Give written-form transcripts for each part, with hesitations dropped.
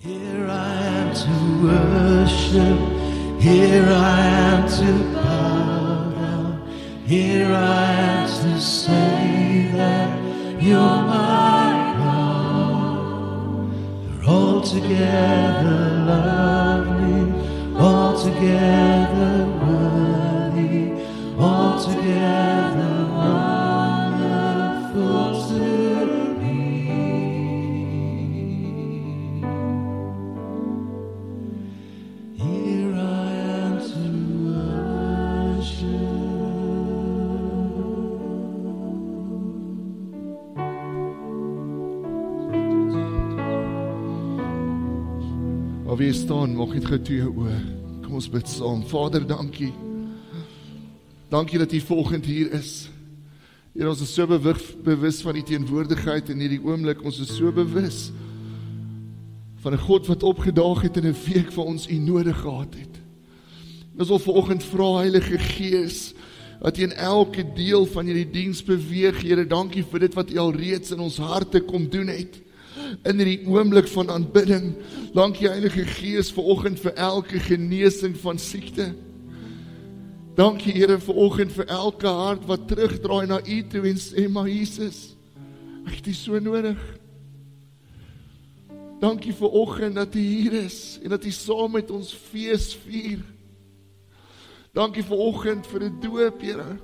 Here I am to worship, here I am to bow down, here I am to say that you're my God. You're altogether lovely, altogether worthy, altogether wonderful to me. Here I am to worship. Waar jy staan, maak net gou toe jou oë. Kom ons bid saam. Vader, dankie. Dankie dat U vanoggend hier is. Here, ons is so bewus van U teenwoordigheid in hierdie oomblik. Ons is so bewus van 'n God wat opgedaag het in 'n week waar ons U nodig gehad het. Ons wil vanoggend vra, Heilige Gees, dat U in elke deel van hierdie diens beweeg. Here, dankie vir dit wat U al reeds in ons harte kom doen het. In die oomblik van aanbidding, dankie Heilige Gees vanoggend vir elke genesing van siekte. Dankie Here vanoggend vir elke hart wat terugdraai na U toe en sê, maar Jesus, ek het U so nodig. Dankie vanoggend dat U hier is en dat U saam met ons fees vier. Dankie vanoggend vir 'n doop, Here.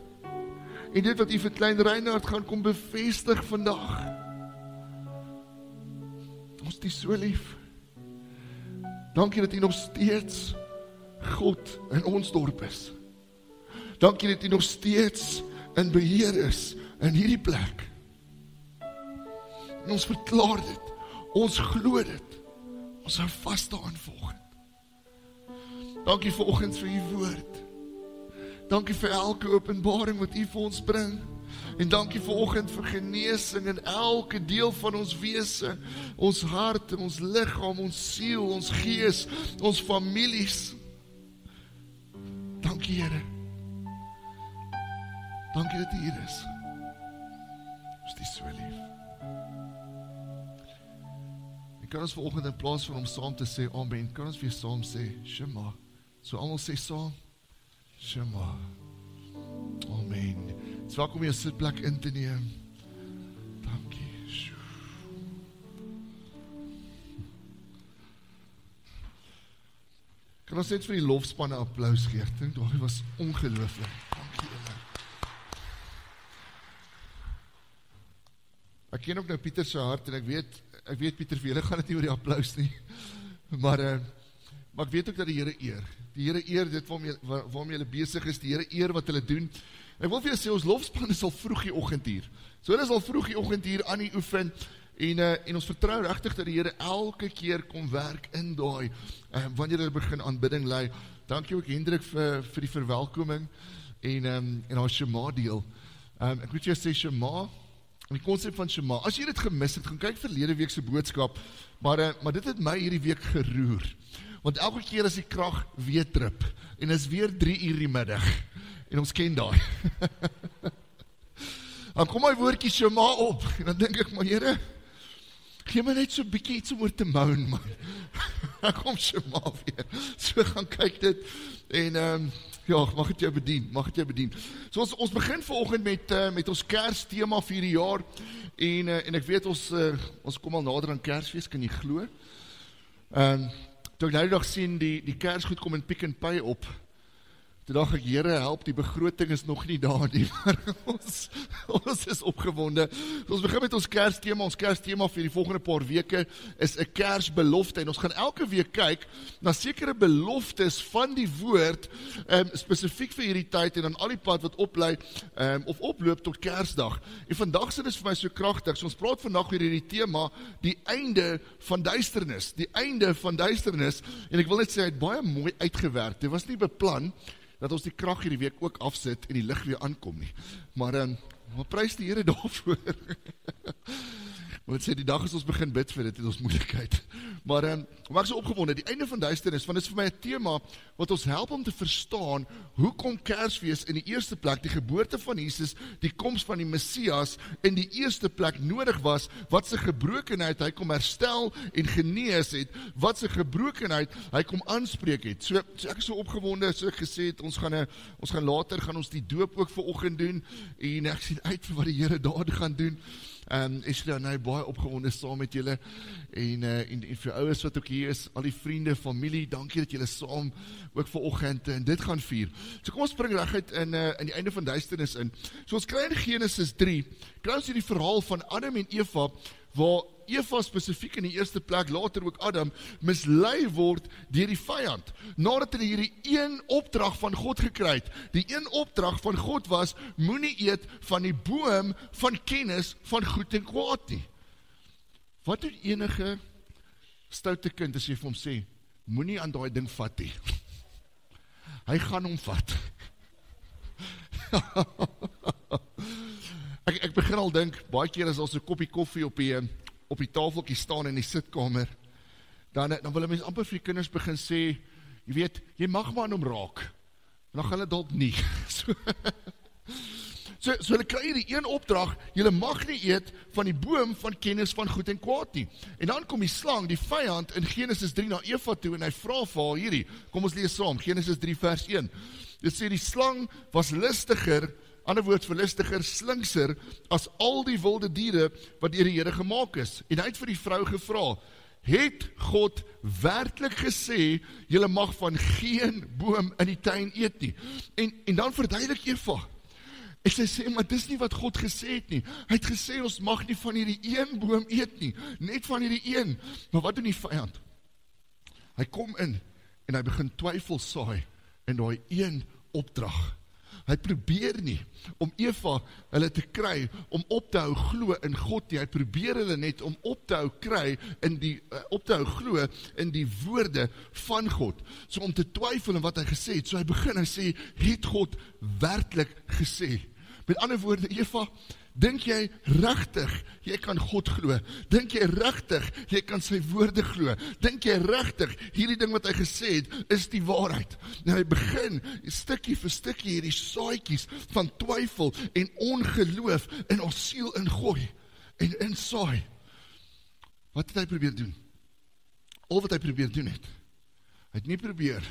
En dit wat U vir klein Reinhard gaan kom bevestig vandag. Ons is so lief. Dankie dat U nog steeds God in ons dorp is. Dankie dat U nog steeds in beheer is in hierdie plek. En ons verklaar dit. Ons glo dit. Ons hou vas daaraan volgend. Dankie vanoggend vir U woord. Dankie vir elke openbaring wat U vir ons bring. En dankie vanoggend vir genesing in elke deel van ons wese, ons hart, ons liggaam, ons siel, ons gees, ons families. Dankie Here. Dankie dat U hier is. Ons is so lief. En kan ons vanoggend in plaas van om saam te sê amen, kan ons weer saam sê Shema. So almal sê saam Shema. Amen. Dis welkom om jou sitplek in te neem. Dankie. Kan ons net vir die lofspanne applaus gee? Ek dink dit was ongelooflik. Dankie julle. Ek ken ook nou Pieter se hart en ek weet Pieter vir julle gaan dit nie oor die applaus nie. Maar ek weet ook dat die Here eer. Die Here eer dit waarmee hulle besig is, die Here eer wat hulle doen. Ek wil vir jou sê, ons lofspan is al vroeg die oggend hier. So hulle is al vroeg die oggend hier aan die oefen, en ons vertrou regtig dat die Here elke keer kom werk in daai, wanneer hulle begin aanbidding lei. Dankie ook Hendrik vir die verwelkoming, en haar Shema deel. Ek moet jou sê, Shema, die konsep van Shema, as jy dit gemis het, gaan kyk verlede week se boodskap, maar dit het my hierdie week geroer. Want elke keer as die krag weer trip, en is weer 3 uur die middag, en ons ken daai. Dan kom my woordjie Shema op, en dan dink ek, maar Here, gee my net so bietjie iets om oor te moan, man. Dan kom Shema weer, so gaan kyk dit, en ja, mag het jou bedien. So ons begin vanoggend met ons Kersthema vir die jaar, en ek weet ons kom al nader aan Kersfees, kan jy glo? Toe ek nou die dag sien, die Kersgoed kom in Pick n Pay op, toe dacht ek, Here help, die begroting is nog nie daar nie, maar ons is opgewonde. So ons begin met ons Kersthema vir die volgende paar weke is 'n Kersbelofte, en ons gaan elke week kyk na sekere beloftes van die woord, spesifiek vir hierdie tyd, en dan al die pad wat oplei, of oploop tot Kersdag. En vandag sit dit vir my so kragtig, so ons praat vandag oor hierdie tema, die einde van duisternis, en ek wil net sê, hy het baie mooi uitgewerk, dit was nie beplan, dat ons die krag hierdie week ook afsit en die lig weer aankom nie. Maar prys die Here daarvoor. Want sê, die dag as ons begin bid vir dit, het ons moeilikheid. Maar ek so opgewonde, die einde van duisternis, want dit is vir my 'n tema, wat ons help om te verstaan, hoe kom Kersfees in die eerste plek, die geboorte van Jesus, die koms van die Messias, in die eerste plek nodig was, wat sy gebrokenheid, hy kom herstel en genees het, wat sy gebrokenheid, hy kom aanspreek het. So ek is so opgewonde, so ek gesê het, ons gaan later, gaan ons die doop ook vanoggend doen, en ek sien uit vir wat die Here daar gaan doen. Is jy nou baie opgewonde saam met julle, en vir ouers wat ook hier is, al die vriende, familie, dankie dat julle saam, ook vanoggend, en dit gaan vier. So kom ons spring reguit in die einde van duisternis in. So ons kry in Genesis 3, kry ons hier die verhaal van Adam en Eva, waar Eva spesifiek in die eerste plek, later ook Adam, mislei word deur die vyand, nadat hy hierdie een opdrag van God gekry het. Die een opdrag van God was, moenie eet van die boom van kennis van goed en kwaad nie. Wat doen enige stoute kind as jy vir hom sê, moenie aan daai ding vat nie? Hy gaan hom vat. Ek begin al dink, baie keer as ons 'n koppie koffie op die tafeltjie staan in die sitkamer, dan wil 'n mens amper vir die kinders begin sê, jy weet, jy mag maar aan hom raak, en dan gaan hulle dalk nie. So hulle kry die een opdrag, julle mag nie eet van die boom van kennis van goed en kwaad nie. En dan kom die slang, die vyand, in Genesis 3 na Eva toe, en hy vra vir haar hierdie, kom ons lees saam, Genesis 3 vers 1, dit sê die slang was listiger, ander woord vir listiger, slinkser, as al die wilde diere wat deur die Here gemaak is. En hy het vir die vrou gevra, het God werklik gesê, julle mag van geen boom in die tuin eet nie? En dan verduidelik Eva, en sy sê, maar dis nie wat God gesê het nie. Hy het gesê, ons mag nie van hierdie een boom eet nie, net van hierdie een. Maar wat doen die vyand? Hy kom in, en hy begin twyfel saai, in daai een opdrag. Hy probeer nie, om Eva hulle te kry, om op te hou glo in God nie. Hy probeer hulle net om op te hou kry, op te hou glo in die woorde van God. So om te twyfel in wat hy gesê het. So hy begin, hy sê, het God werklik gesê? Met ander woorde, Eva, dink jy regtig, jy kan God glo? Dink jy regtig, jy kan sy woorde glo? Dink jy regtig, hierdie ding wat hy gesê het, is die waarheid? Nou hy begin, stukkie vir stukkie, hierdie saadjies van twyfel en ongeloof in ons siel ingooi, en insaai. Wat het hy probeer doen? Al wat hy probeer doen het, hy het nie probeer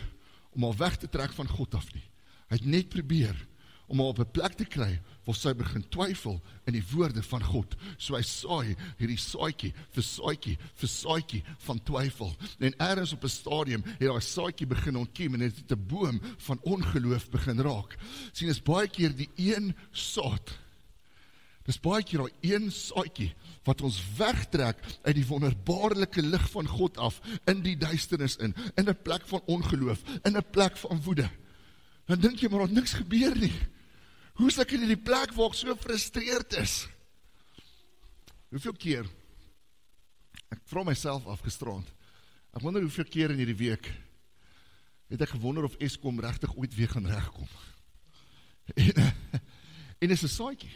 om al weg te trek van God af nie. Hy het net probeer om al op 'n plek te kry, waar sy begin twyfel in die woorde van God. So hy saai hierdie saadjie vir saadjie vir saadjie van twyfel. En ergens op 'n stadium het daai saadjie begin ontkiem, en het 'n boom van ongeloof begin raak. Sien, is baie keer die een saad, dis baie keer daai een saadjie, wat ons wegtrek uit die wonderbaarlike lig van God af, in die duisternis in 'n plek van ongeloof, in 'n plek van woede. Dan dink jy, maar niks gebeur nie. Hoe is ek in die plek waar ek so frustreerd is? Hoeveel keer, ek vra myself afgestraand, ek wonder hoeveel keer in hierdie week, het ek gewonder of Eskom regtig ooit weer gaan regkom. En is 'n saadjie.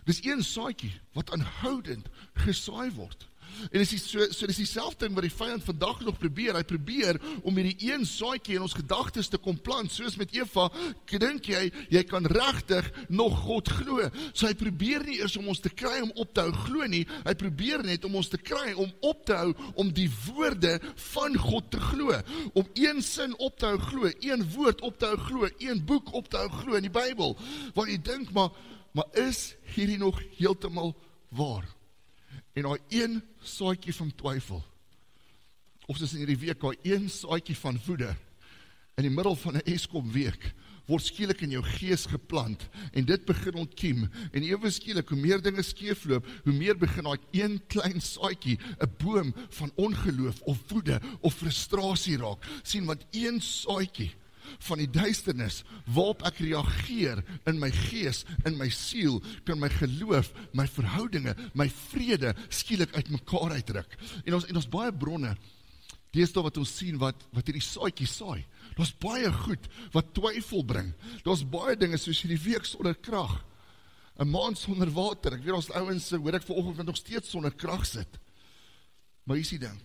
Dis een saadjie, wat aanhoudend gesaai word. En dis dis dieselfde ding wat die vyand vandag nog probeer. Hy probeer om hierdie een saadjie in ons gedagtes te kom plant, soos met Eva. Dink jy kan regtig nog God glo? So hy probeer nie eers om ons te kry om op te hou glo nie. Hy probeer net om ons te kry om op te hou om die woorde van God te glo. Om een sin op te hou glo, een woord op te hou glo, een boek op te hou glo in die Bybel. Waar jy dink, maar is hierdie nog heeltemal waar? En daai een saadjie van twyfel, of soos in hierdie week, daai een saadjie van woede, in die middel van 'n Eskom week, word skielik in jou gees geplant, en dit begin ontkiem, en ewe skielik, hoe meer dinge skeefloop, hoe meer begin daai een klein saadjie, 'n boom van ongeloof, of woede, of frustrasie raak. Sien, want een saadjie van die duisternis, waarop ek reageer in my gees, in my siel, kan my geloof, my verhoudinge, my vrede skielik uit mekaar uitdruk. En ons baie bronne, deesdae wat ons sien, wat hierdie saadjie saai. Daar's baie goed wat twyfel bring. Daar's baie dinge soos hierdie week sonder krag. 'n maand sonder water. Ek weet ons ouens, hoor ek vanoggend wat nog steeds sonder krag sit. Maar hier is die ding.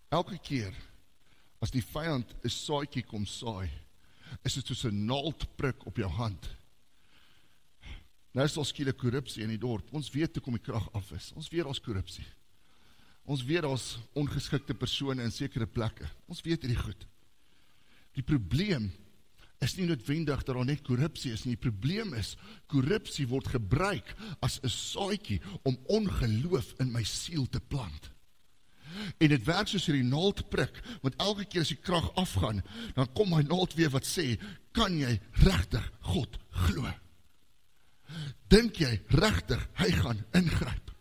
Elke keer, as die vyand 'n saadjie kom saai, is dit soos 'n naaldprik op jou hand. Nou is daar skielik korrupsie in die dorp. Ons weet hoe kom die krag af is. Ons weet daar's korrupsie. Ons weet daar's ongeskikte persone in sekere plekke. Ons weet hierdie goed. Die probleem is nie noodwendig dat daar net korrupsie is nie. Die probleem is, korrupsie word gebruik as 'n saadjie om ongeloof in my siel te plant. En dit werk soos hierdie naaldprik, want elke keer as die krag afgaan, dan kom my naald weer wat sê, kan jy regtig God glo? Dink jy regtig hy gaan ingryp?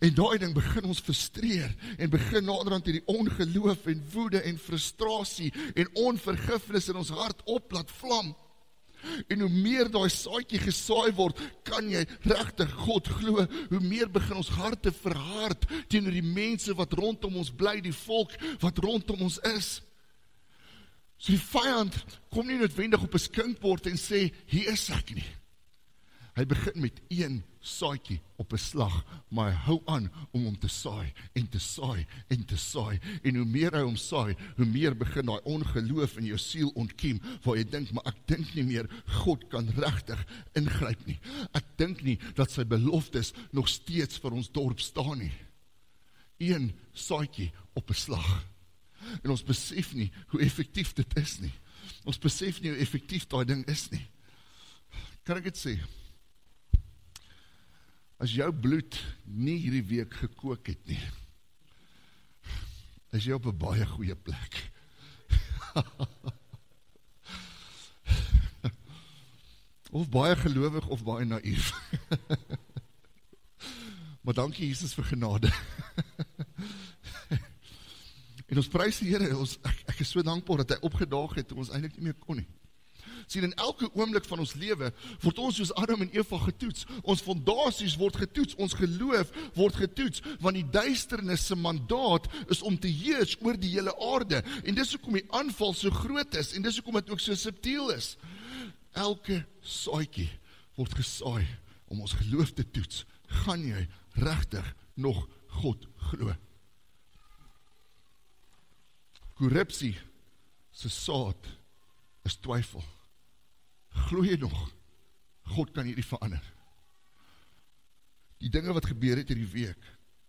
En daai ding begin ons frustreer en begin naderhand hierdie ongeloof en woede en frustrasie en onvergifnis in ons hart op laat vlam. En hoe meer daai saadjie gesaai word, kan jy regtig God glo, hoe meer begin ons harte verhard teenoor die mense wat rondom ons bly, die volk wat rondom ons is. So die vyand kom nie noodwendig op 'n skinkbord en sê, hier is ek nie. Hy begin met een saadjie op 'n slag, maar hy hou aan om hom te saai en te saai en te saai. En hoe meer hy hom saai, hoe meer begin daai ongeloof in jou siel ontkiem, waar jy dink, maar ek dink nie meer, God kan regtig ingryp nie. Ek dink nie dat sy beloftes nog steeds vir ons dorp staan nie. Een saadjie op 'n slag. En ons besef nie hoe effektief dit is nie. Ons besef nie hoe effektief daai ding is nie. Kan ek dit sê? As jou bloed nie hierdie week gekook het nie, is jy op 'n baie goeie plek. Of baie gelowig of baie naïef. Maar dankie Jesus vir genade. En ons prys die Here, ek is so dankbaar dat hy opgedaag het toe ons eintlik nie meer kon nie. Sien, in elke oomblik van ons lewe word ons soos Adam en Eva getoets. Ons fondasies word getoets, ons geloof word getoets, want die duisternis se mandaat is om te heers oor die hele aarde. En dis hoekom die aanval so groot is, en dis hoekom dit ook so subtiel is. Elke saadjie word gesaai om ons geloof te toets. Gaan jy regtig nog God glo? Korrupsie se saad is twyfel. Glo jy nog, God kan hierdie verander? Die dinge wat gebeur het hierdie week,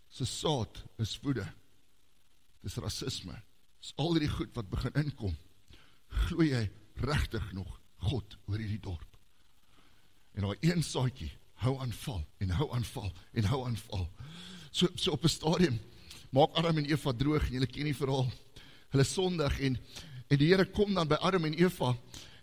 se saad is woede, dis rasisme, dis al hierdie goed wat begin inkom. Glo jy regtig nog God oor hierdie dorp? En daai een saadjie hou aanval, en hou aanval, en hou aanval. So op 'n stadium, maak Adam en Eva droog, en julle ken die verhaal, hulle sondig, en die Here kom dan by Adam en Eva,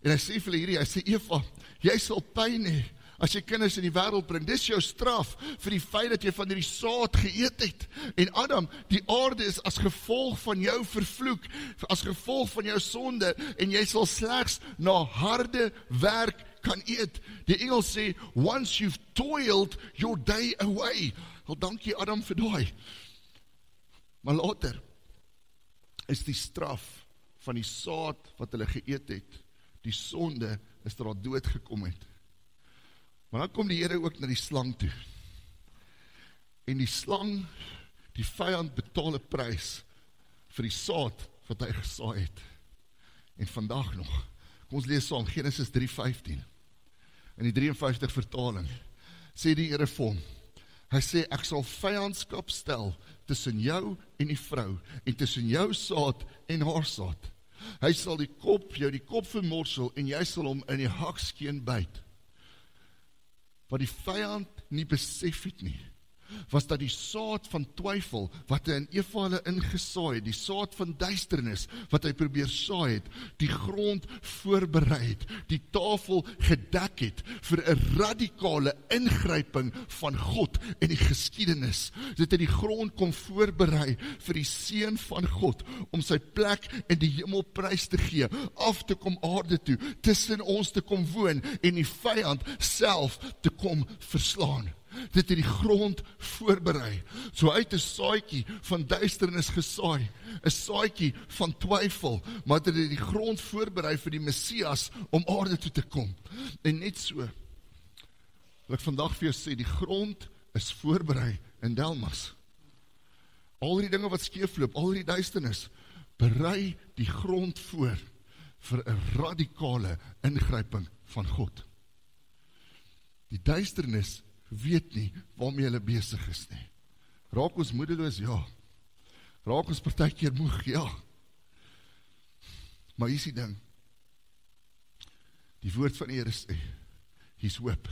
en hy sê vir hulle hierdie, hy sê, Eva, jy sal pyn hê, as jy kinders in die wêreld bring, dis jou straf, vir die feit dat jy van hierdie saad geëet het, en Adam, die aarde is as gevolg van jou vervloek, as gevolg van jou sonde, en jy sal slegs na harde werk kan eet. Die Engel sê, once you've toiled your day away. Wel, dankie Adam vir daai. Maar later, is die straf van die saad wat hulle geëet het, die sonde is dat daar dood gekom het. Maar dan kom die Here ook na die slang toe. En die slang, die vyand betaal 'n prys vir die saad wat hy gesaai het. En vandag nog, kom ons lees saam, Genesis 3:15. In die 53 vertaling, sê die Here vir hom, hy sê, ek sal vyandskap stel tussen jou en die vrou, en tussen jou saad en haar saad. Hy sal jou die kop vermorsel, en jy sal hom in die hakskeen byt. Wat die vyand nie besef het nie, was dat die saad van twyfel, wat hy in Eva hulle ingesaai het, die saad van duisternis, wat hy probeer saai het, die grond voorberei het, die tafel gedek het, vir 'n radikale ingryping van God in die geskiedenis. Dit het die grond kom voorberei vir die Seun van God, om sy plek in die hemel prys te gee, af te kom aarde toe, tussen ons te kom woon, en die vyand self te kom verslaan. Dit het die grond voorberei. So uit 'n saadjie van duisternis gesaai, 'n saadjie van twyfel, maar dit het die grond voorberei vir die Messias om aarde toe te kom. En net so, wil ek vandag vir jou sê, die grond is voorberei in Delmas. Al die dinge wat skeefloop, al die duisternis, berei die grond voor vir 'n radikale ingryping van God. Die duisternis weet nie waarmee hulle besig is nie. Raak ons moedeloos? Ja. Raak ons partykeer moeg? Ja. Maar hier is die ding. Die woord van die Here sê, hier's hoop.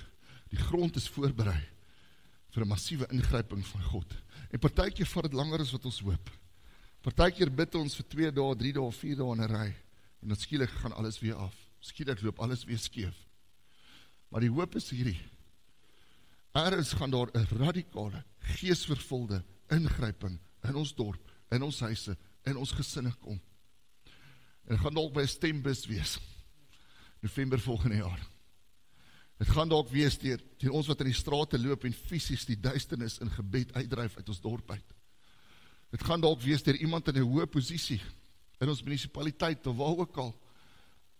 Die grond is voorberei vir 'n massiewe ingryping van God. En partykeer vat dit langer as wat ons hoop. Partykeer bid ons vir 2 dae, 3 dae, 4 dae in 'n ry. En dan skielik gaan alles weer af. Skielik loop alles weer skeef. Maar die hoop is hierdie. Ergens gaan daar 'n radikale, geesvervulde ingryping in ons dorp, in ons huise, in ons gesinne kom. En gaan dalk by 'n stembus wees. November volgende jaar. Dit gaan dalk wees deur ons wat in die strate loop en fisies die duisternis in gebed uitdryf uit ons dorp uit. Dit gaan dalk wees deur iemand in 'n hoë posisie in ons munisipaliteit of waar ook al,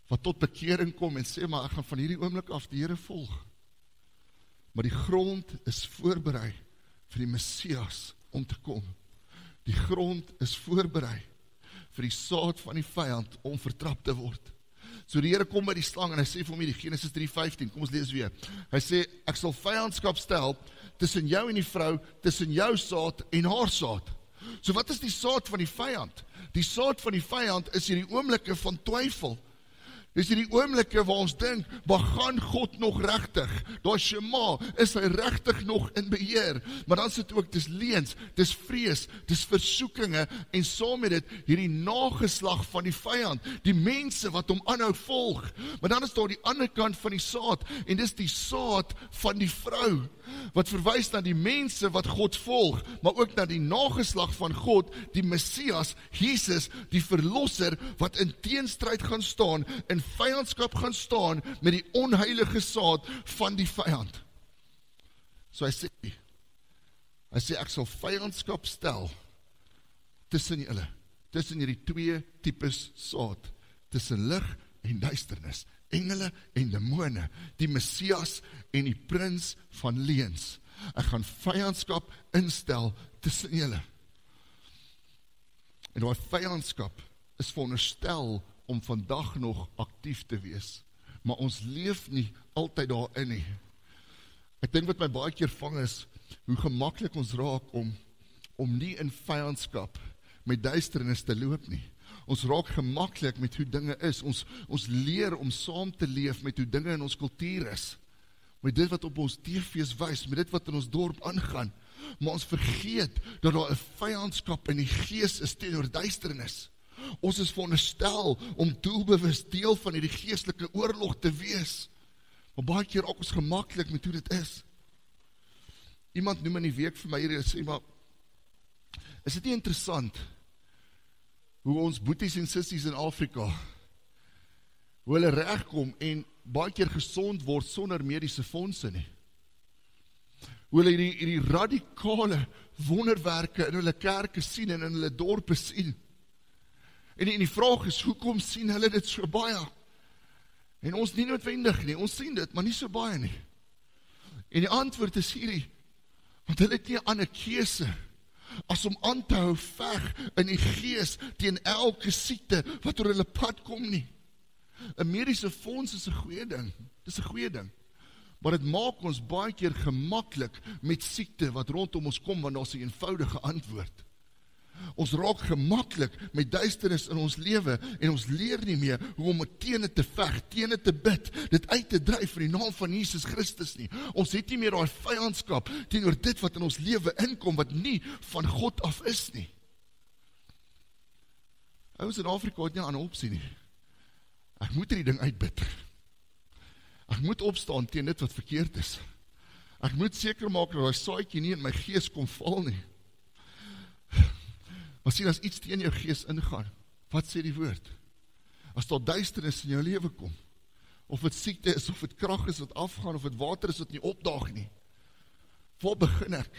wat tot bekering kom en sê, maar ek gaan van hierdie oomblik af die Here volg. Maar die grond is voorberei vir die Messias om te kom. Die grond is voorberei vir die saad van die vyand om vertrap te word. So die Here kom by die slang en hy sê vir hom hier, Genesis 3:15, kom ons lees weer. Hy sê, ek sal vyandskap stel tussen jou en die vrou, tussen jou saad en haar saad. So wat is die saad van die vyand? Die saad van die vyand is hierdie oomblikke van twyfel. Dis hierdie oomblikke waar ons dink, maar gaan God nog regtig? Daar Shema, is hy regtig nog in beheer? Maar dan sit ook, dis leuns, dis vrees, dis versoekinge, en saam met dit, hierdie nageslag van die vyand, die mense wat hom aanhou volg. Maar dan is daar die ander kant van die saad, en dis die saad van die vrou, wat verwys na die mense wat God volg, maar ook na die nageslag van God, die Messias, Jesus, die verlosser, wat in teenstryd gaan staan, in vyandskap gaan staan met die onheilige saad van die vyand. So hy sê ek sal vyandskap stel tussen julle, tussen hierdie 2 tipes saad, tussen lig en duisternis, engele en demone, die Messias en die prins van leuns. Ek gaan vyandskap instel tussen julle. En daai vyandskap is veronderstel om vandag nog aktief te wees. Maar ons leef nie altyd daarin nie. Ek dink wat my baie keer vang is, hoe gemaklik ons raak om nie in vyandskap met duisternis te loop nie. Ons raak gemaklik met hoe dinge is. Ons leer om saam te leef met hoe dinge in ons kultuur is. Met dit wat op ons TV's wys, met dit wat in ons dorp aangaan. Maar ons vergeet dat daar 'n vyandskap in die gees is teenoor duisternis. Ons is veronderstel om doelbewus deel van hierdie geestelike oorlog te wees. Maar baie keer ook ons gemaklik met hoe dit is. Iemand noem in die week vir my hier en sê, maar is dit nie interessant hoe ons boeties en sissies in Afrika, hoe hulle regkom en baie keer gesond word sonder mediese fondse nie? Hoe hulle hierdie radikale wonderwerke in hulle kerke sien en in hulle dorpe sien. En die vraag is, hoekom sien hulle dit so baie? En ons nie noodwendig nie, ons sien dit, maar nie so baie nie. En die antwoord is hierdie, want hulle het nie 'n ander keuse as om aan te hou veg in die gees teen elke siekte wat oor hulle pad kom nie. 'n mediese fonds is 'n goeie ding, dis 'n goeie ding. Maar dit maak ons baie keer gemaklik met siekte wat rondom ons kom, want daar's 'n eenvoudige antwoord. Ons raak gemaklik met duisternis in ons lewe en ons leer nie meer hoe om teen dit te veg, teen dit te bid, dit uit te dryf in die naam van Jesus Christus nie. Ons het nie meer daai vyandskap teenoor dit wat in ons lewe inkom wat nie van God af is nie. Ouens in Afrika het nie 'n ander opsie nie. Ek moet hierdie ding uitbid. Ek moet opstaan teen dit wat verkeerd is. Ek moet seker maak dat daai saadjie nie in my gees kom val nie. Maar sien, as iets teen jou gees ingaan, wat sê die woord? As daar duisternis in jou lewe kom, of dit siekte is, of dit krag is wat afgaan, of dit water is wat nie opdaag nie, Waar begin ek?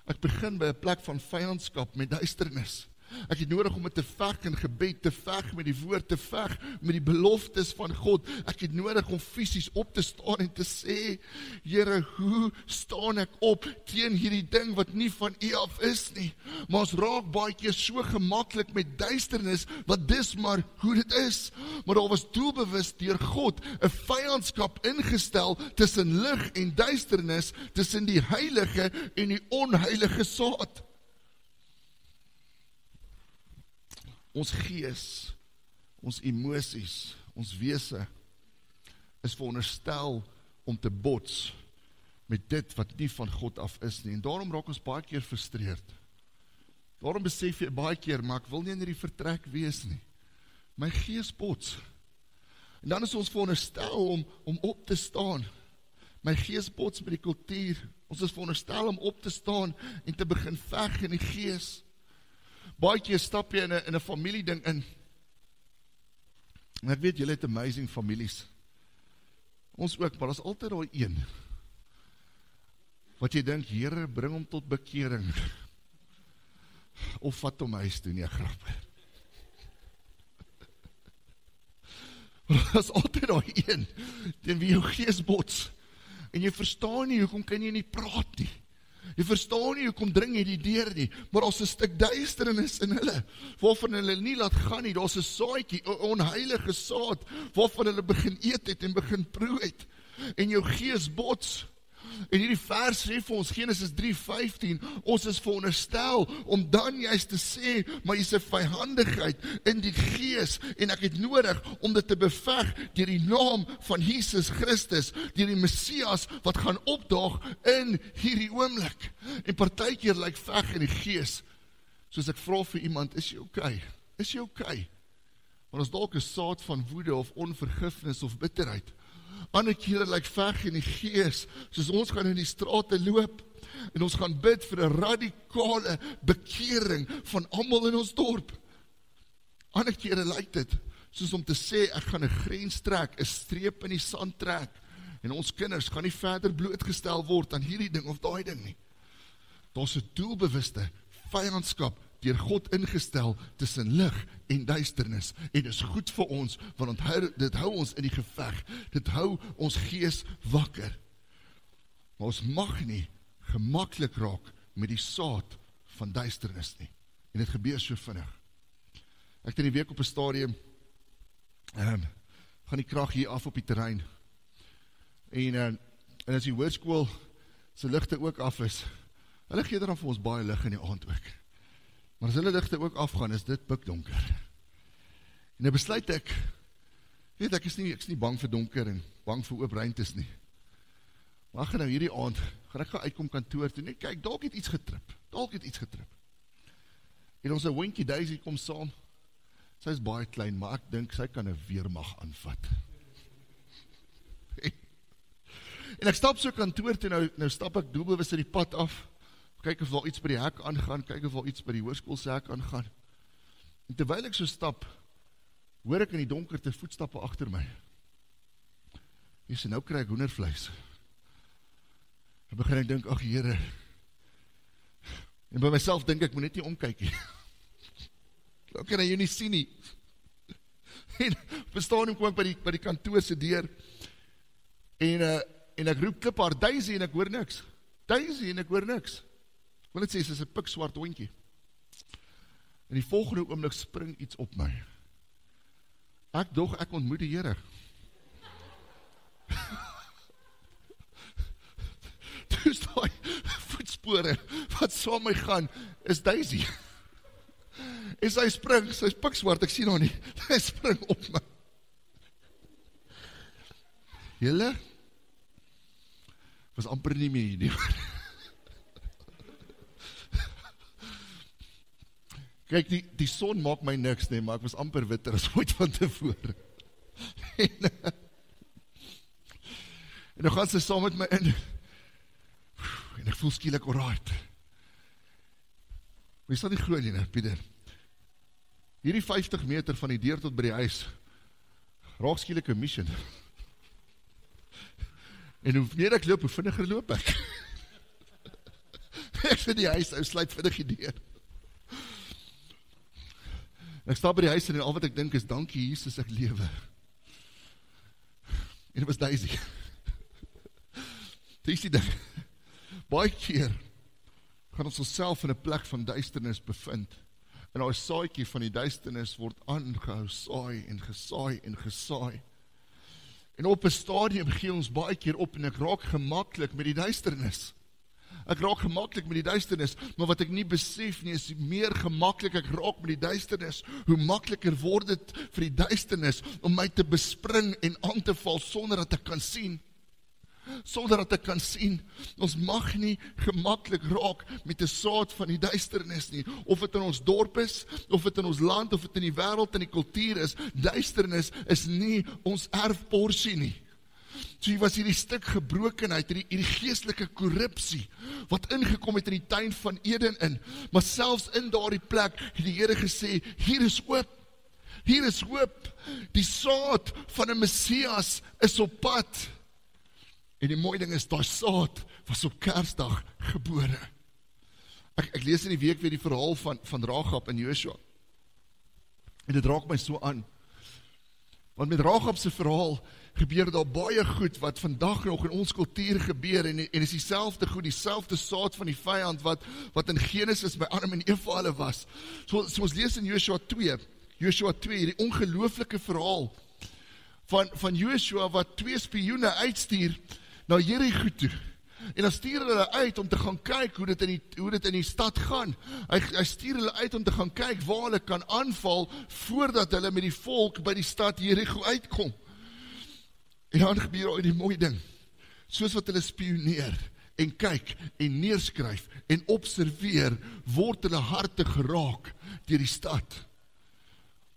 Ek begin by 'n plek van vyandskap met duisternis. Ek het nodig om met te veg in gebed, te veg met die woord, te veg met die beloftes van God. Ek het nodig om fisies op te staan en te sê, Here, hoe staan ek op teen hierdie ding wat nie van U af is nie? Maar ons raak baie keer so gemaklik met duisternis, wat dis maar hoe dit is. Maar daar was doelbewus deur God 'n vyandskap ingestel tussen lig en duisternis, tussen die heilige en die onheilige saad. Ons gees, ons emosies, ons wese is veronderstel om te bots met dit wat nie van God af is nie. En daarom raak ons baie keer frustreerd. Daarom besef jy baie keer, maar ek wil nie in hierdie vertrek wees nie. My gees bots. En dan is ons veronderstel om op te staan. My gees bots met die kultuur. Ons is veronderstel om op te staan en te begin veg in die gees. Baie keer stap jy in 'n familieding in. En ek weet, julle het amazing families. Ons ook, maar daar is altyd daai een. Wat jy dink, Here, bring hom tot bekering. Of vat hom huis toe, nie grap. Maar daar is altyd daai een, teen wie jou gees bots. En jy verstaan nie, hoekom kan jy nie praat nie. Jy verstaan nie, hoekom dring jy die deur nie, maar daar is 'n stuk duisternis in hulle, waarvan hulle nie laat gaan nie, daar is 'n saadjie, 'n onheilige saad, waarvan hulle begin eet het en begin proe het, en jou gees bots. En hierdie vers sê vir ons, Genesis 3:15, ons is veronderstel om dan juist te sê, maar jy is 'n vyhandigheid in die gees, en ek het nodig om dit te beveg deur die naam van Jesus Christus, deur die Messias wat gaan opdaag in hierdie oomblik. En partykeer lyk veg in die gees, soos ek vra vir iemand, is jy okay? Is jy okay? Want as dalk 'n saad van woede of onvergifnis of bitterheid, ander kere lyk veg in die gees, soos ons gaan in die strate loop, en ons gaan bid vir 'n radikale bekering van almal in ons dorp. Ander kere lyk dit, soos om te sê, ek gaan 'n grens trek, 'n streep in die sand trek, en ons kinders gaan nie verder blootgestel word aan hierdie ding of daai ding nie. Daar's 'n doelbewuste vyandskap deur God ingestel tussen lig en duisternis, en is goed vir ons, want dit hou ons in die geveg, dit hou ons gees wakker. Maar ons mag nie gemaklik raak met die saad van duisternis nie, en dit gebeur so vinnig. Ek het in die week op 'n stadium, gaan die krag hier af op die terrein, en as die hoërskool se ligte ook af is, hulle gee dan vir ons baie lig in die aand ook. Maar as hulle ligte ook afgaan, is dit pikdonker. En nou besluit ek, weet ek is nie bang vir donker en bang vir oop ruimtes nie. Maar ek gaan nou hierdie aand, gaan ek gaan uitkom kantoor toe, net kyk, dalk het iets getrip. En ons hondjie Daisy kom saam, sy is baie klein, maar ek dink sy kan 'n weermag aanvat. En ek stap so kantoor toe, nou stap ek doelbewus in die pad af, kyk of daar iets by die hek aangaan, kyk of daar iets by die hoërskoolse hek aangaan. En terwyl ek so stap, hoor ek in die donkerte voetstappe agter my. En sê, nou kry ek hoendervleis. En begin ek dink, ag Here, en by myself dink ek, moet net nie omkyk nie. Hoe kan hy jou nie sien nie? En bestaan kom ek by die kantoor se deur, en ek roep kliphaar, Daisy, en ek hoor niks. Ek wil net sê, sy is 'n pikswart hondjie. En die volgende oomblik spring iets op my. Ek ontmoet die Here. Dus daai voetspore wat saam my gaan, is Daisy. En sy spring, sy is pikswart, ek sien haar nie. Sy spring op my. Julle was amper nie meer hier nie. Kyk, die son maak my niks nie, maar ek was amper witter as ooit van tevore. En nou gaan sy saam met my in, en ek voel skielik alright. Maar jy sal nie glo nie, Pieter. Hierdie 50 meter van die deur tot by die huis, raak skielik 'n mission. En hoe meer ek loop, hoe vinniger loop ek. Ek sit in die huis, hy sluit vinnig die deur. En ek sta by die huis en al wat ek dink is, dankie Jesus, ek lewe. En dit was Daisy. Dit is die ding. Baie keer gaan ons onsself in 'n plek van duisternis bevind. En daai saadjie van die duisternis word aangehou, saai en gesaai en gesaai. En op 'n stadium gee ons baie keer op en ek raak gemaklik met die duisternis. Ek raak gemaklik met die duisternis, maar wat ek nie besef nie, is meer gemaklik ek raak met die duisternis, hoe makliker word dit vir die duisternis om my te bespring en aan te val sonder dat ek kan sien. Sonder dat ek kan sien, ons mag nie gemaklik raak met 'n saad van die duisternis nie, of dit in ons dorp is, of dit in ons land, of dit in die wêreld, in die kultuur is, duisternis is nie ons erfporsie nie. So hier was hierdie stuk gebrokenheid, hierdie geestelike korrupsie, wat ingekom het in die tuin van Eden in, maar selfs in daardie plek het die Here gesê, hier is hoop, hier is hoop, die saad van 'n Messias is op pad. En die mooie ding is, daai saad was op Kersdag gebore. Ek lees in die week weer die verhaal van Rahab en Joshua. En dit raak my so aan. Want met Rahab se verhaal gebeur daar baie goed wat vandag nog in ons kultuur gebeur en is dieselfde goed, dieselfde saad van die vyand wat in Genesis by Adam en Eva hulle was. So ons lees in Joshua 2, hierdie ongelooflike verhaal van Joshua wat 2 spioene uitstuur na Jerigo toe. En dan stuur hulle uit om te gaan kyk hoe dit in die stad gaan. Hy stuur hulle uit om te gaan kyk waar hulle kan aanval voordat hulle met die volk by die stad Jerigo uitkom. En dan gebeur al die mooie ding. Soos wat hulle spioneer en kyk en neerskryf en observeer, word hulle harte geraak deur die stad.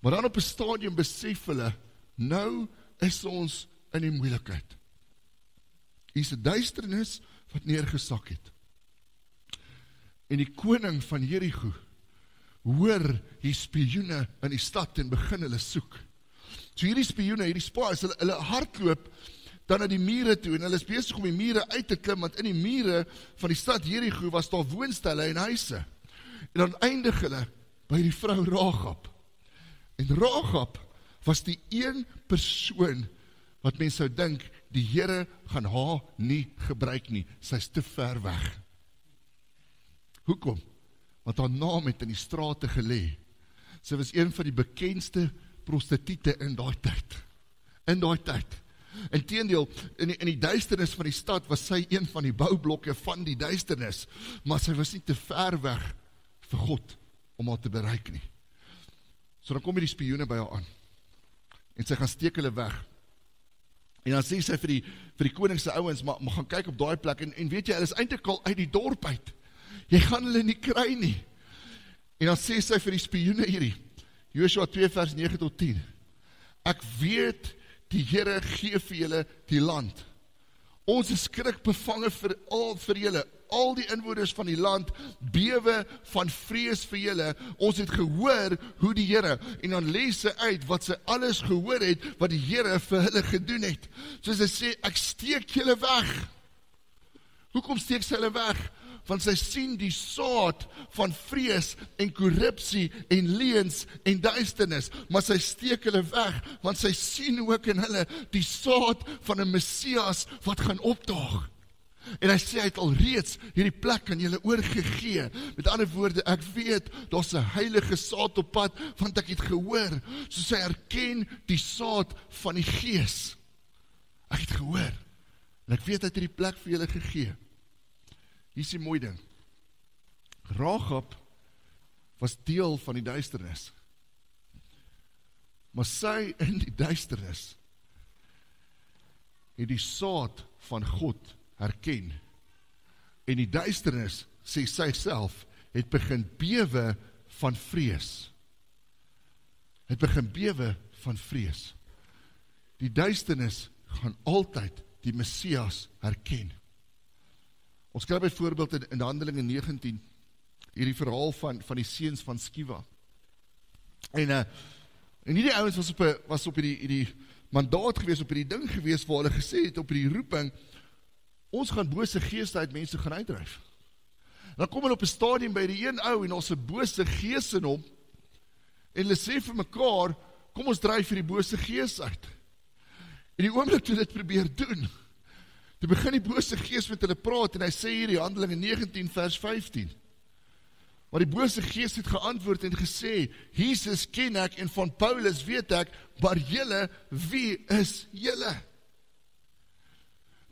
Maar dan op 'n stadium besef hulle, nou is ons in die moeilikheid. Hier is 'n duisternis wat neergesak het. En die koning van Jerigo hoor die spioene in die stad en begin hulle soek. So hierdie spioene, hierdie spies, hulle hardloop dan na die mure toe en hulle is besig om die mure uit te klim, want in die mure van die stad Jerigo was daar woonstelle en huise. En dan eindig hulle by die vrou Rahab. En Rahab was die een persoon wat mens sou dink, die Here gaan haar nie gebruik nie, sy is te ver weg. Hoekom? Want haar naam het in die strate gelê. Sy was een van die bekendste prostituie in daai tyd. Inteendeel, in die duisternis van die stad was sy een van die boublokke van die duisternis, maar sy was nie te ver weg vir God om haar te bereik nie. So dan kom die spioene by haar aan, en sy gaan steek hulle weg. En dan sê sy vir die koningse ouens, maar gaan kyk op daai plek, en weet jy, hulle is eintlik al uit die dorp uit. Jy gaan hulle nie kry nie. En dan sê sy vir die spioene hierdie, Joshua 2 vers 9 tot 10, ek weet, die Here gee vir julle die land. Ons is skrikbevange vir julle, al die inwoners van die land bewe van vrees vir julle. Ons het gehoor hoe die Here, en dan lees sy uit wat sy alles gehoor het, wat die Here vir hulle gedoen het. So sy sê, ek steek julle weg. Hoekom steek sy hulle weg? Want sy sien die saad van vrees en korrupsie en leuns en duisternis, maar sy steek hulle weg, want sy sien ook in hulle die saad van 'n Messias wat gaan opdaag. En hy sê, hy het al reeds hierdie plek aan julle oorgegee. Met ander woorde, ek weet, daar's 'n heilige saad op pad, want ek het gehoor, so sy erken die saad van die Gees. Ek het gehoor, en ek weet, hy het hierdie plek vir julle gegee. Hier is die mooi ding. Rahab was deel van die duisternis. Maar sy in die duisternis het die saad van God herken. En die duisternis, sê sy self, het begin bewe van vrees. Het begin bewe van vrees. Die duisternis gaan altyd die Messias herken. Ons kry byvoorbeeld in Handelinge 19, hierdie verhaal van die seuns van Skiva. En hierdie ouens was op hierdie mandaat gewees, op hierdie ding gewees, waar hulle gesê het, op hierdie roeping, ons gaan bose geeste uit mense gaan uitdryf. Dan kom hulle op 'n stadium by die een ou en ons 'n bose gees in hom en hulle sê vir mekaar, kom ons dryf vir die bose gees uit. En die oomblik toe dit probeer doen, toe begin die bose gees met hulle praat en hy sê hier die Handelinge 19 vers 15. Maar die bose gees het geantwoord en gesê, Jesus ken ek en van Paulus weet ek, maar julle, wie is julle?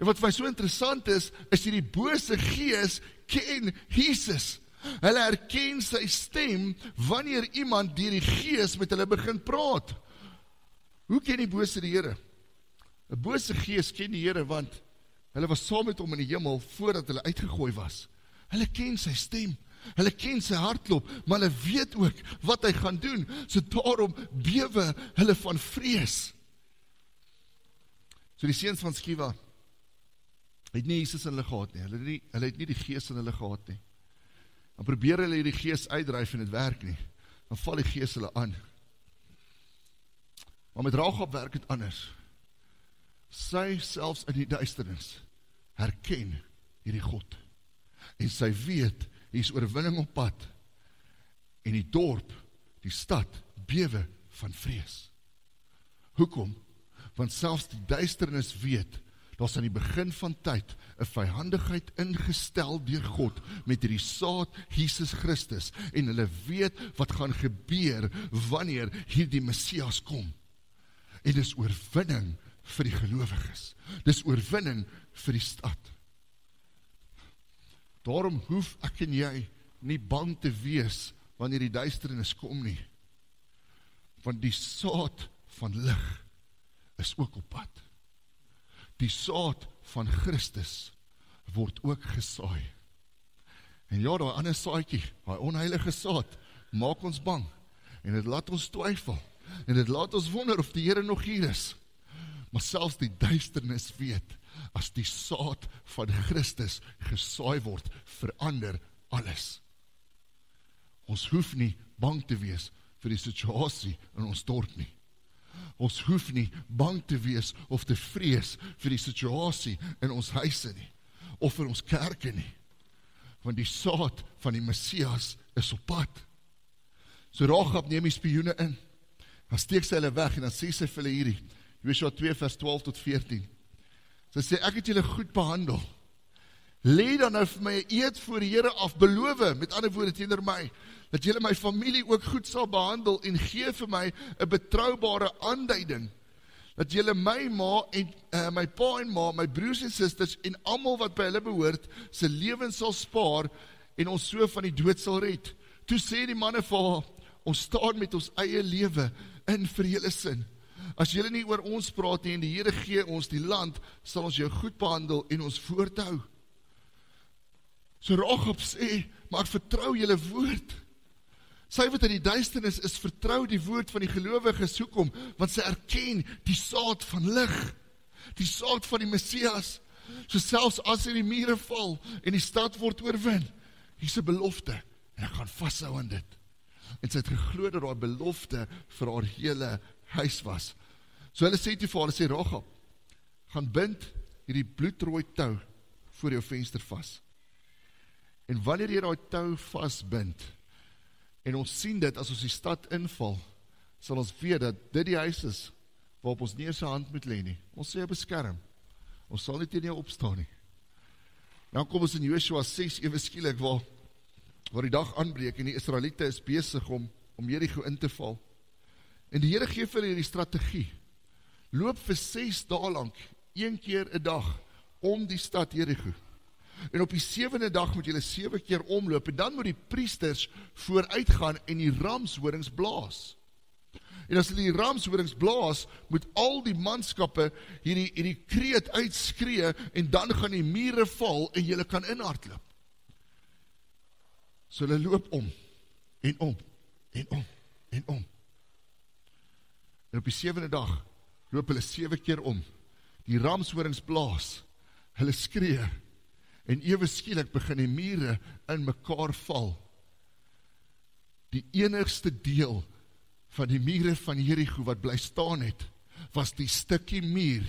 En wat vir my so interessant is hierdie bose gees ken Jesus. Hulle herken sy stem wanneer iemand deur die gees met hulle begin praat. Hoe ken die bose die Here? 'n Bose gees ken die Here want hulle was saam met hom in die hemel voordat hulle uitgegooi was. Hulle ken sy stem, hulle ken sy hartklop, maar hulle weet ook wat hy gaan doen. So daarom bewe hulle van vrees. So die seuns van Skiva het nie Jesus in hulle gehad nie. Hulle het nie die gees in hulle gehad nie. Dan probeer hulle die gees uitdryf en dit werk nie. Dan val die gees hulle aan. Maar met Rahab werk het anders. Sy selfs in die duisternis herken hierdie God. En sy weet, hier is oorwinning op pad. En die dorp, die stad, bewe van vrees. Hoekom? Want selfs die duisternis weet, daar's aan die begin van tyd 'n vyhandigheid ingestel deur God met hierdie saad Jesus Christus en hulle weet wat gaan gebeur wanneer hierdie Messias kom. En dis oorwinning vir die gelowiges. Dis oorwinning vir die stad. Daarom hoef ek en jy nie bang te wees wanneer die duisternis kom nie. Want die saad van lig is ook op pad. Die saad van Christus word ook gesaai. En ja, daai ander saadjie, daai onheilige saad, maak ons bang. En dit laat ons twyfel. En dit laat ons wonder of die Here nog hier is. Maar selfs die duisternis weet, as die saad van Christus gesaai word, verander alles. Ons hoef nie bang te wees vir die situasie in ons dorp nie. Ons hoef nie bang te wees of te vrees vir die situasie in ons huise nie, of vir ons kerke nie, want die saad van die Messias is op pad. So Rahab neem die spioene in, dan steek sy hulle weg en dan sê sy vir hulle hierdie, Joshua 2 vers 12 tot 14, sy sê, ek het julle goed behandel, lê dan nou vir my 'n eed voor die Here af, beloof, met ander woorde teenoor my, dat julle my familie ook goed sal behandel en gee vir my 'n betroubare aanduiding, dat julle my ma en my pa en ma, my broers en susters en almal wat by hulle behoort, se lewens sal spaar en ons so van die dood sal red. Toe sê die manne vir haar, ons staan met ons eie lewe in vir julle sin. As julle nie oor ons praat nie en die Here gee ons die land, sal ons jou goed behandel en ons voorthou. So Rahab sê, maar ek vertrou julle woord. Sy wat in die duisternis is, vertrou die woord van die gelowiges. Hoekom? Want sy erken die saad van lig, die saad van die Messias. So selfs as die mure val en die stad word oorwin, hier's 'n belofte en ek gaan vashou aan dit. En sy het geglo dat daar belofte vir haar hele huis was. So hulle sê toe vir haar, sê Rahab, gaan bind hierdie bloedrooi tou voor jou venster vas. En wanneer jy daai tou vasbind, en ons sien dit as ons die stad inval, sal ons weet dat dit die huis is waarop ons nie eens 'n hand moet lê nie. Ons sê beskerm. Ons sal nie teen jou opstaan nie. Dan kom ons in Joshua 6 ewe skielik waar die dag aanbreek en die Israeliete is besig om Jericho in te val. En die Here gee vir hulle die strategie. Loop vir 6 dae lank, 1 keer 'n dag om die stad Jericho. En op die 7de dag moet julle 7 keer omloop en dan moet die priesters vooruitgaan en die ramshorings blaas. En as hulle die ramshorings blaas, moet al die manskappe hierdie kreet uitskree en dan gaan die mure val en julle kan inhardloop. So hulle loop om en om en om en om. En op die 7de dag loop hulle 7 keer om. Die ramshorings blaas, hulle skree en ewe skielik begin die mure in mekaar val. Die enigste deel van die mure van Jericho wat bly staan het, was die stukkie muur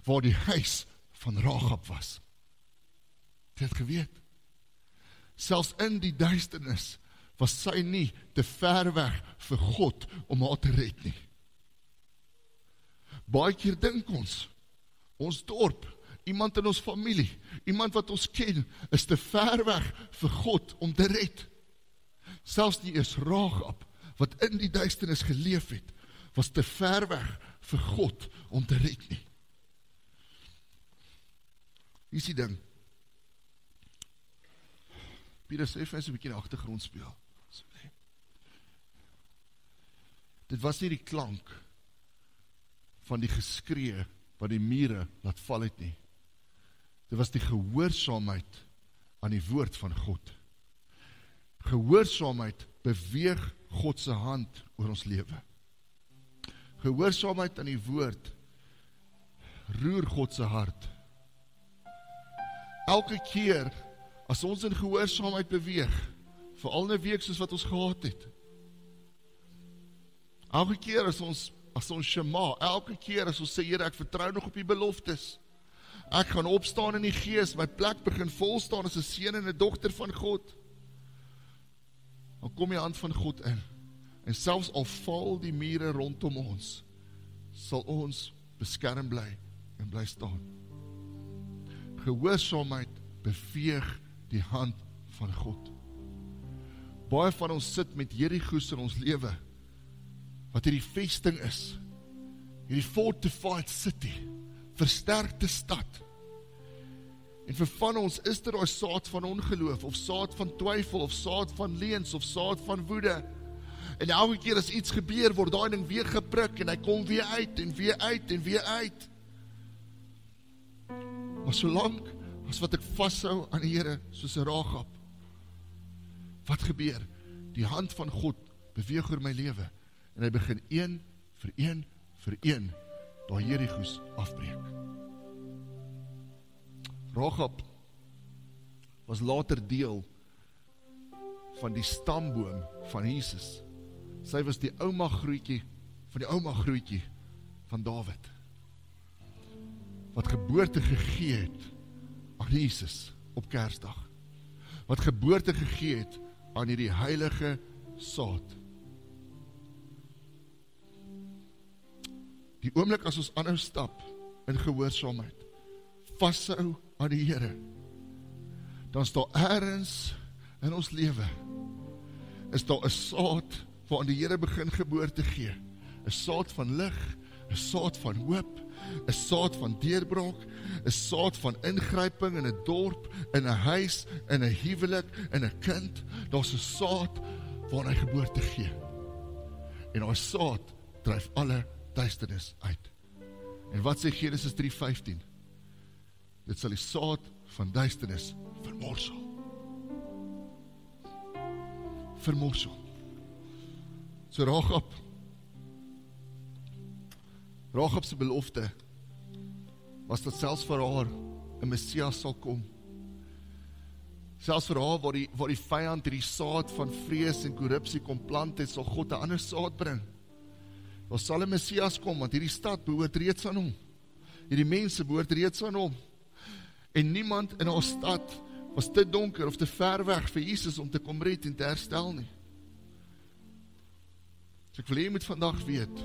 waar die huis van Rahab was. Het geweet. Selfs in die duisternis was sy nie te ver weg vir God om haar te red nie. Baie keer dink ons dorp, iemand in ons familie, iemand wat ons ken, is te ver weg vir God om te red. Selfs nie eens Rahab, wat in die duisternis geleef het, was te ver weg vir God om te red nie. Hier is die ding. Pieter sê vir ons 'n bietjie in die agtergrond speel. Dit was nie die klank van die geskree wat die mure laat val het nie. Dit was die gehoorsaamheid aan die woord van God. Gehoorsaamheid beweeg God se hand oor ons lewe. Gehoorsaamheid aan die woord roer God se hart. Elke keer as ons in gehoorsaamheid beweeg, veral in 'n week soos wat ons gehad het. Elke keer as ons Shema, elke keer as ons sê, Here, ek vertrou nog op die beloftes. Ek gaan opstaan in die gees, my plek begin vol staan as 'n seun en 'n dogter van God. Dan kom die hand van God in. En selfs al val die mure rondom ons, sal ons beskerm bly en bly staan. Gehoorsaamheid beweeg die hand van God. Baie van ons sit met Jerigo's in ons lewe, wat hierdie vesting is, hierdie fortified city, versterkte stad. En vir van ons is dit daai saad van ongeloof, of saad van twyfel, of saad van leuns, of saad van woede. En elke keer as iets gebeur, word daai ding weer geprik, en hy kom weer uit, en weer uit, en weer uit. Maar solank as wat ek vashou aan die Here, soos 'n Rahab, wat gebeur? Die hand van God beweeg oor my lewe, en hy begin een vir een daai Jerigo's afbreek. Rahab was later deel van die stamboom van Jesus. Sy was die ouma grootjie van Dawid, wat geboorte gegee het aan Jesus op Kersdag, wat geboorte gegee het aan hierdie heilige saad. Die oomblik as ons aanhou stap in gehoorsaamheid, vashou aan die Here, dan is daar ergens in ons lewe, is daar 'n saad waarin die Here begin geboorte gee, 'n saad van lig, 'n saad van hoop, 'n saad van deurbraak, 'n saad van ingryping in 'n dorp, in 'n huis, in 'n huwelik, in 'n kind. Daar's 'n saad waarin hy geboorte gee. En daai saad dryf alle duisternis uit. En wat sê Genesis 3:15? Dit sal die saad van duisternis vermorsel. So Rahab se belofte was dat selfs vir haar 'n Messias sal kom. Selfs vir haar waar die vyand hierdie saad van vrees en korrupsie kom plant het, sal God 'n ander saad bring. Daar sal 'n Messias kom, want hierdie stad behoort reeds aan hom. Hierdie mense behoort reeds aan hom. En niemand in haar stad was te donker of te ver weg vir Jesus om te kom red en te herstel nie. So ek wil hê jy moet vandag weet,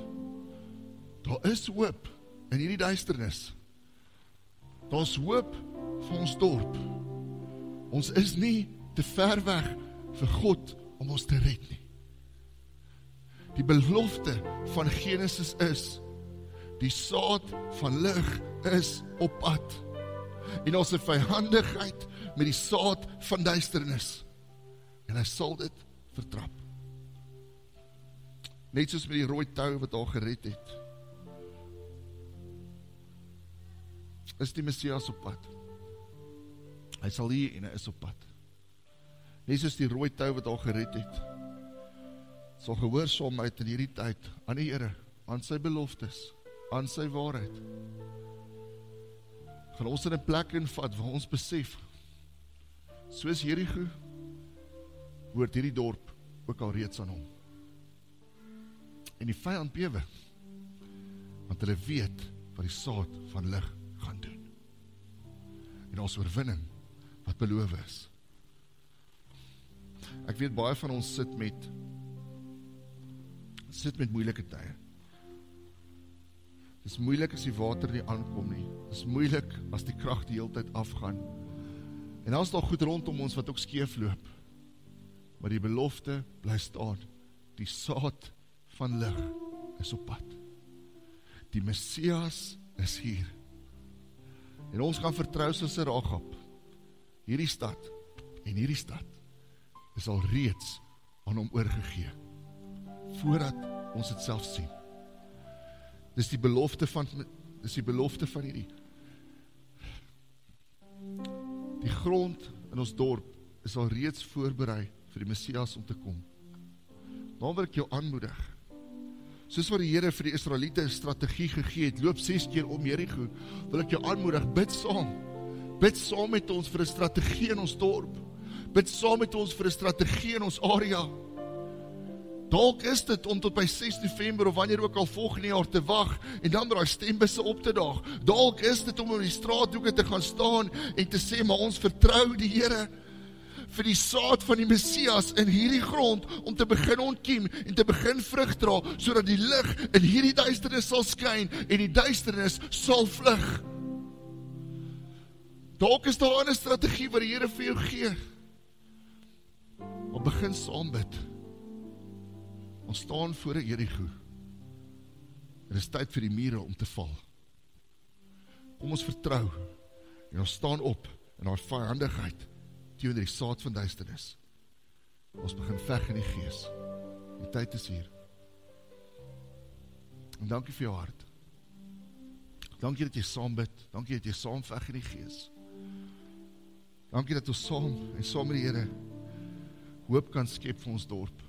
daar is hoop in hierdie duisternis. Daar is hoop vir ons dorp. Ons is nie te ver weg vir God om ons te red nie. Die belofte van Genesis is, die saad van lig is op pad. En ons het vyhandigheid met die saad van duisternis. En hy sal dit vertrap. Net soos met die rooi tou wat haar gered het. Is die Messias op pad. Hy sal hier en hy is op pad. Net soos die rooi tou wat haar gered het. Sal gehoorsaamheid in hierdie tyd aan die Here, aan sy beloftes, aan sy waarheid. Gaan ons in 'n plek invat waar ons besef, soos Jerigo, hoort hierdie dorp ook al reeds aan hom. En die vyand bewe, want hulle weet wat die saad van lig gaan doen. En ons oorwinning wat beloof is, Ek weet baie van ons sit met moeilike tye. Dit is moeilik as die water nie aankom nie. Dit is moeilik as die krag die hele tyd afgaan. En dan is daar goed rondom ons wat ook skeef loop. Maar die belofte bly staan. Die saad van lig is op pad. Die Messias is hier. En ons gaan vertrou soos 'n Ragab. Hierdie stad en hierdie stad is al reeds aan hom oorgegee. Voordat ons dit self sien. Dis die belofte van hierdie. Die grond in ons dorp is al reeds voorberei vir die Messias om te kom. Dan wil ek jou aanmoedig. Soos wat die Here vir die Israeliete 'n strategie gegee het, loop 6 keer om Jerigo, wil ek jou aanmoedig, bid saam. Bid saam met ons vir 'n strategie in ons dorp. Bid saam met ons vir 'n strategie in ons area. Dalk is dit om tot by 6 November of wanneer ook al volgende jaar te wag en dan met daai stembusse op te daag. Dalk is dit om in die straathoeke te gaan staan en te sê, maar ons vertrou die Here vir die saad van die Messias in hierdie grond om te begin ontkiem en te begin vrug dra, sodat die lig in hierdie duisternis sal skyn en die duisternis sal vlug. Dalk is daar 'n strategie wat die Here vir jou gee. Maar begin saam bid. Ons staan voor 'n Jerigo. Dit is tyd vir die mure om te val. Kom ons vertrou en ons staan op in daai vyandigheid teenoor die saad van duisternis. Ons begin veg in die gees. Die tyd is hier. En dankie vir jou hart. Dankie dat jy saam bid. Dankie dat jy saam veg in die gees. Dankie dat ons saam met die Here hoop kan skep vir ons dorp.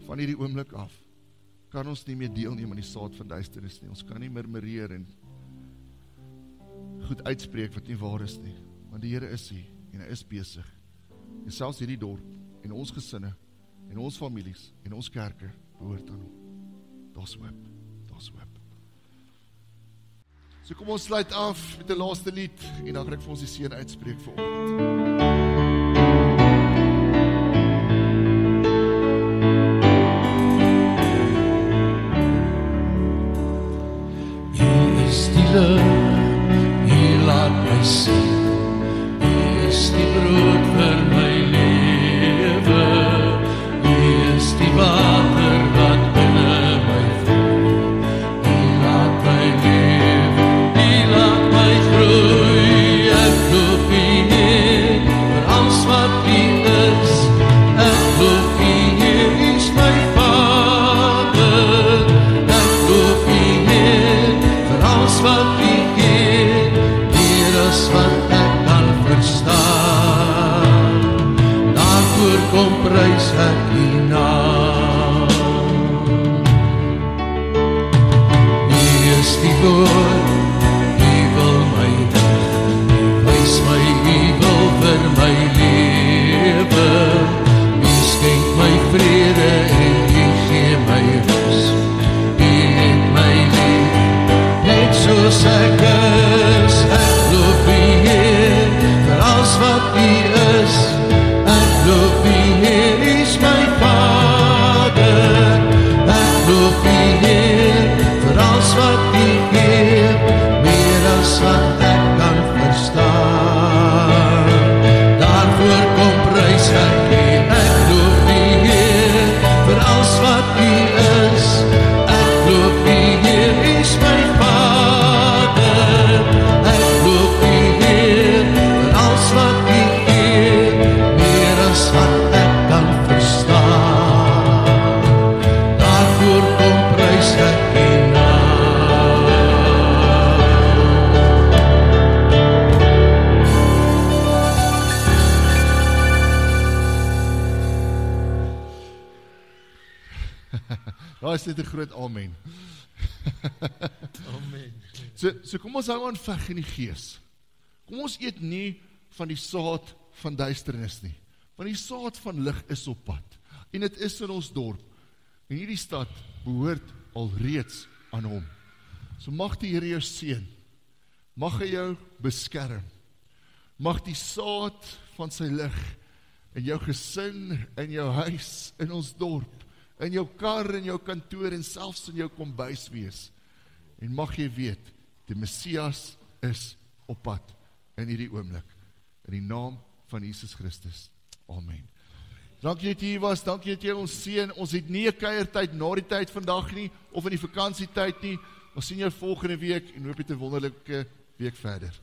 Van hierdie oomblik af kan ons nie meer deelneem aan die saad van duisternis nie. Ons kan nie murmureer en goed uitspreek wat nie waar is nie. Want die Here is hier en hy is besig. En selfs hierdie dorp en ons gesinne en ons families en ons kerke behoort aan hom. Daar's hoop. Daar's hoop. So kom ons sluit af met 'n laaste lied en dan gaan ek vir ons die seën uitspreek vir oggend. Hier laat my sien, U is die brood vir my lewe, U is die water wat binne my vloei, U laat my lewe, U laat my groei, ek loop U Heer, vir alles wat U is, ek loop U Heer, U is my Vader, ek loop U Heer, vir alles wat U wat ek kan verstaan, daarvoor kom prys ek U naam. U is die woord, U wil my lig, U wys my, U wil vir my lewe, U skenk my vrede en U gee my rus, U het my lief, net soos ek is, ek loop U Heer, vir alles wat U is, ek loop U Heer, U is my Vader, ek loop U Heer, vir alles wat U gee, meer as wat ek kan verstaan, daarvoor kom prys ek U, ek loop U Heer, vir alles wat U is, ek loop U Heer, U is my Vader, ek loop U Heer, vir alles wat U gee, meer as wat ek kan verstaan, daarvoor kom prys ek U naam. Daar is dit 'n groot amen. Amen. So kom ons hou aan veg in die gees. Kom ons eet nie van die saad van duisternis nie. Want die saad van lig is op pad. En dit is in ons dorp. En hierdie stad behoort alreeds aan hom. So mag die Here jou seën. Mag hy jou beskerm. Mag die saad van sy lig in jou gesin, in jou huis, in ons dorp, in jou kar, in jou kantoor en selfs in jou kombuis wees. En mag jy weet, die Messias is op pad in hierdie oomblik. In die naam van Jesus Christus. Amen. Dankie dat jy hier was, dankie dat jy ons seën. Ons het nie 'n kuiertyd na die tyd vandag nie, of in die vakansietyd nie. Ons sien jou volgende week en hoop jy 'n wonderlike week verder.